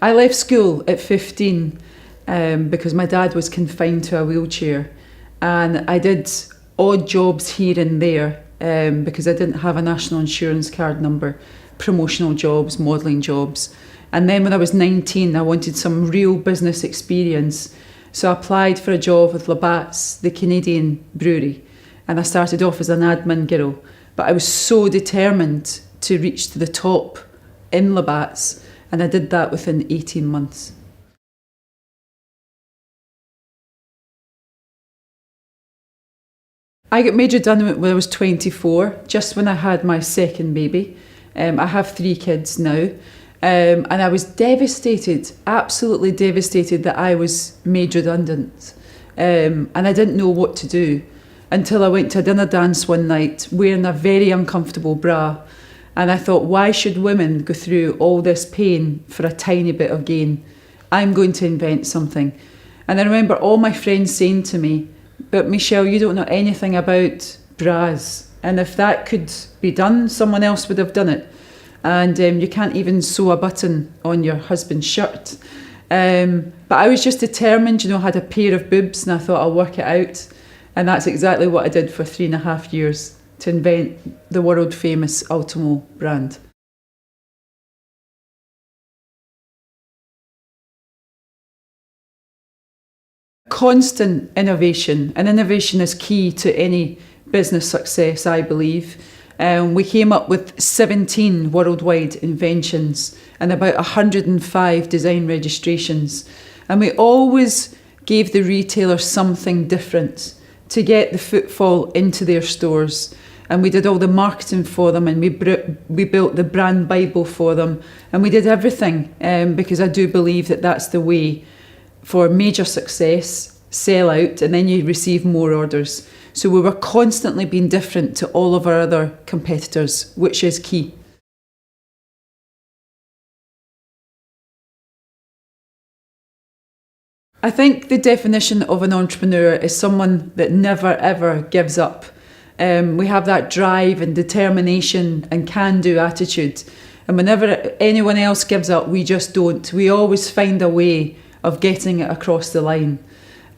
I left school at 15 because my dad was confined to a wheelchair, and I did odd jobs here and there because I didn't have a national insurance card number, promotional jobs, modelling jobs. And then when I was 19, I wanted some real business experience. So I applied for a job with Labatt's, the Canadian brewery, and I started off as an admin girl. But I was so determined to reach to the top in Labatt's, and I did that within 18 months. I got made redundant when I was 24, just when I had my second baby. I have 3 kids now. And I was devastated, absolutely devastated that I was made redundant. And I didn't know what to do until I went to a dinner dance one night wearing a very uncomfortable bra. And I thought, why should women go through all this pain for a tiny bit of gain? I'm going to invent something. And I remember all my friends saying to me, but Michelle, you don't know anything about bras. And if that could be done, someone else would have done it. And you can't even sew a button on your husband's shirt. But I was just determined, I had a pair of boobs and I thought I'll work it out. And that's exactly what I did for 3.5 years, to invent the world famous Ultimo brand. Constant innovation, and innovation is key to any business success, I believe. We came up with 17 worldwide inventions and about 105 design registrations. And we always gave the retailer something different to get the footfall into their stores. And we did all the marketing for them, and we built the brand Bible for them. And we did everything because I do believe that that's the way for major success, sell out, and then you receive more orders. So we were constantly being different to all of our other competitors, which is key. I think the definition of an entrepreneur is someone that never ever gives up. We have that drive and determination and can-do attitude. And whenever anyone else gives up, we just don't. We always find a way of getting it across the line.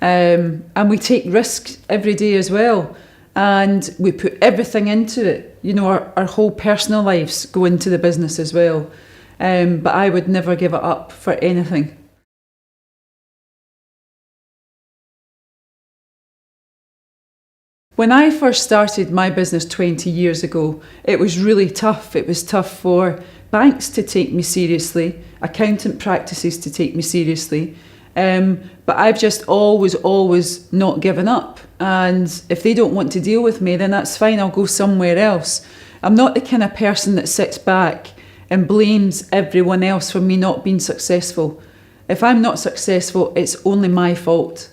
And we take risks every day as well. And we put everything into it. Our whole personal lives go into the business as well. But I would never give it up for anything. When I first started my business 20 years ago, it was really tough. It was tough for banks to take me seriously, accountant practices to take me seriously. But I've just always not given up. And if they don't want to deal with me, then that's fine, I'll go somewhere else. I'm not the kind of person that sits back and blames everyone else for me not being successful. If I'm not successful, it's only my fault.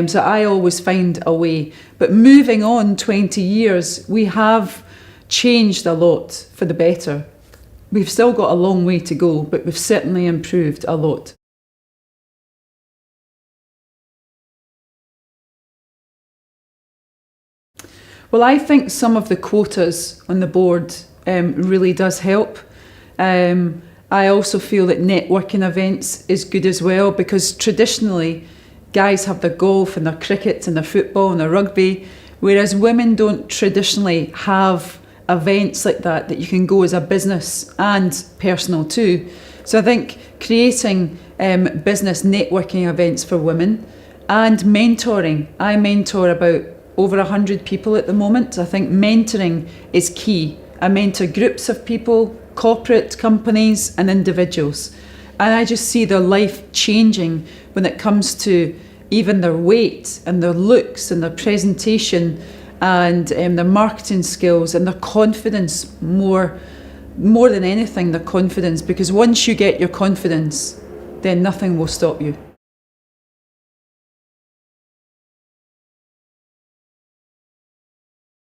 So I always find a way. But moving on 20 years, we have changed a lot for the better. We've still got a long way to go, but we've certainly improved a lot. Well, I think some of the quotas on the board really does help. I also feel that networking events is good as well, because traditionally guys have their golf and their cricket and their football and their rugby, whereas women don't traditionally have events like that you can go as a business and personal too. So I think creating business networking events for women and mentoring. I mentor about over 100 people at the moment. I think mentoring is key. I mentor groups of people, corporate companies and individuals. And I just see their life changing when it comes to even their weight and their looks and their presentation and their marketing skills and their confidence more than anything, their confidence. Because once you get your confidence, then nothing will stop you.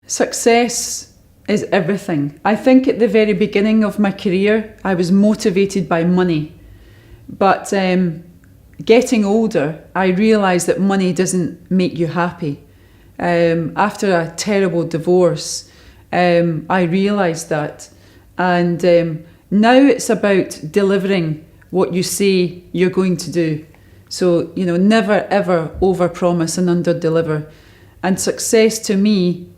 Success is everything. I think at the very beginning of my career, I was motivated by money. But getting older, I realised that money doesn't make you happy. After a terrible divorce, I realised that. And now it's about delivering what you say you're going to do. So, never ever overpromise and underdeliver. And success to me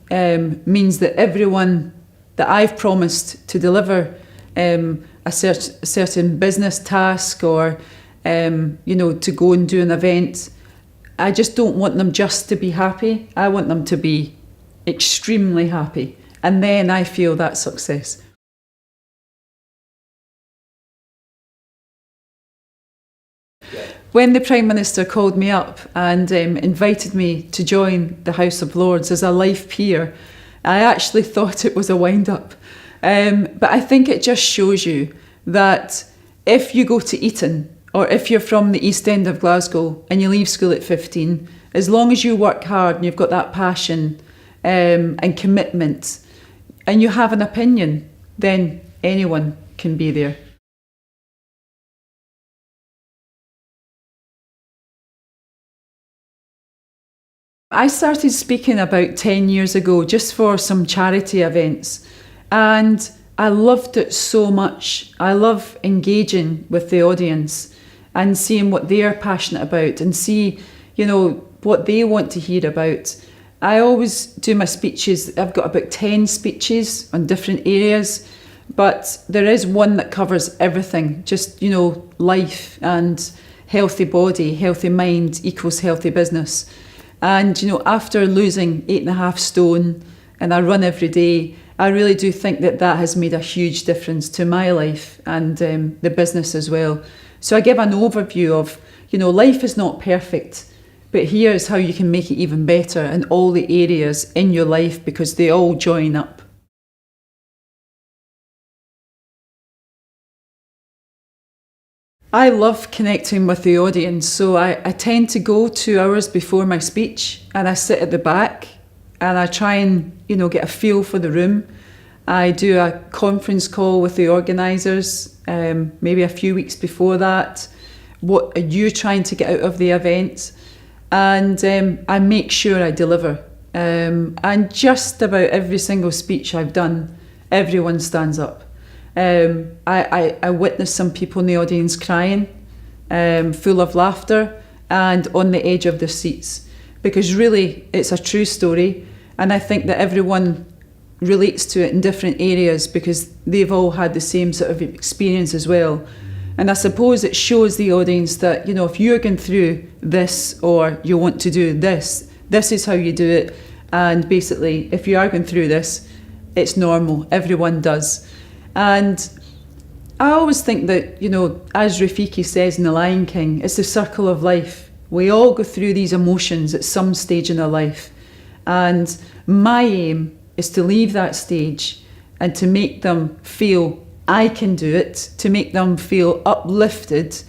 means that everyone that I've promised to deliver a certain business task or, to go and do an event, I just don't want them just to be happy. I want them to be extremely happy. And then I feel that's success. When the Prime Minister called me up and invited me to join the House of Lords as a life peer, I actually thought it was a wind-up. But I think it just shows you that if you go to Eton, or if you're from the East End of Glasgow and you leave school at 15, as long as you work hard and you've got that passion and commitment, and you have an opinion, then anyone can be there. I started speaking about 10 years ago just for some charity events, and I loved it so much. I love engaging with the audience and seeing what they're passionate about and see, what they want to hear about. I always do my speeches. I've got about 10 speeches on different areas, but there is one that covers everything, just, life and healthy body, healthy mind equals healthy business. And, after losing 8.5 stone and I run every day, I really do think that has made a huge difference to my life and the business as well. So I give an overview of, life is not perfect, but here's how you can make it even better in all the areas in your life because they all join up. I love connecting with the audience, so I tend to go 2 hours before my speech and I sit at the back and I try and, get a feel for the room. I do a conference call with the organisers, maybe a few weeks before that. What are you trying to get out of the event? And I make sure I deliver. And just about every single speech I've done, everyone stands up. I witnessed some people in the audience crying, full of laughter and on the edge of their seats, because really it's a true story, and I think that everyone relates to it in different areas because they've all had the same sort of experience as well. And I suppose it shows the audience that, if you're going through this or you want to do this, this is how you do it. And basically, if you are going through this, it's normal. Everyone does. And I always think that, as Rafiki says in The Lion King, it's the circle of life. We all go through these emotions at some stage in our life. And my aim is to leave that stage and to make them feel I can do it, to make them feel uplifted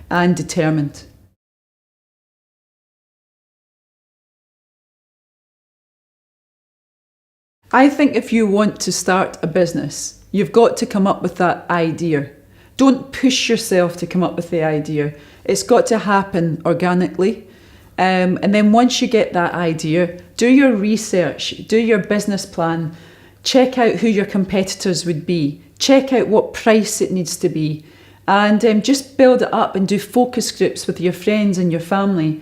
and determined. I think if you want to start a business, you've got to come up with that idea. Don't push yourself to come up with the idea. It's got to happen organically. And then once you get that idea, do your research, do your business plan, check out who your competitors would be, check out what price it needs to be, and just build it up and do focus groups with your friends and your family.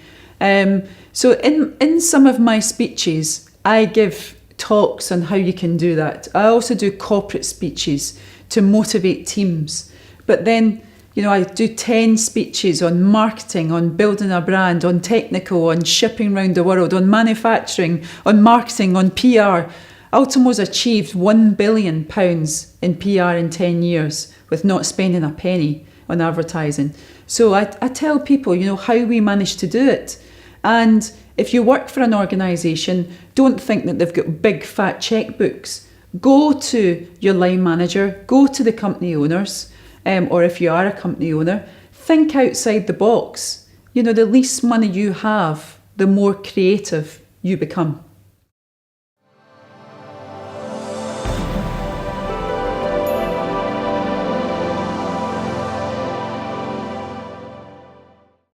So in some of my speeches, I give talks on how you can do that. I also do corporate speeches to motivate teams. But then, I do 10 speeches on marketing, on building a brand, on technical, on shipping around the world, on manufacturing, on marketing, on PR. Ultimo's achieved £1 billion in PR in 10 years with not spending a penny on advertising. So I tell people, how we managed to do it. And if you work for an organisation, don't think that they've got big fat checkbooks. Go to your line manager, go to the company owners, or if you are a company owner, think outside the box. The least money you have, the more creative you become.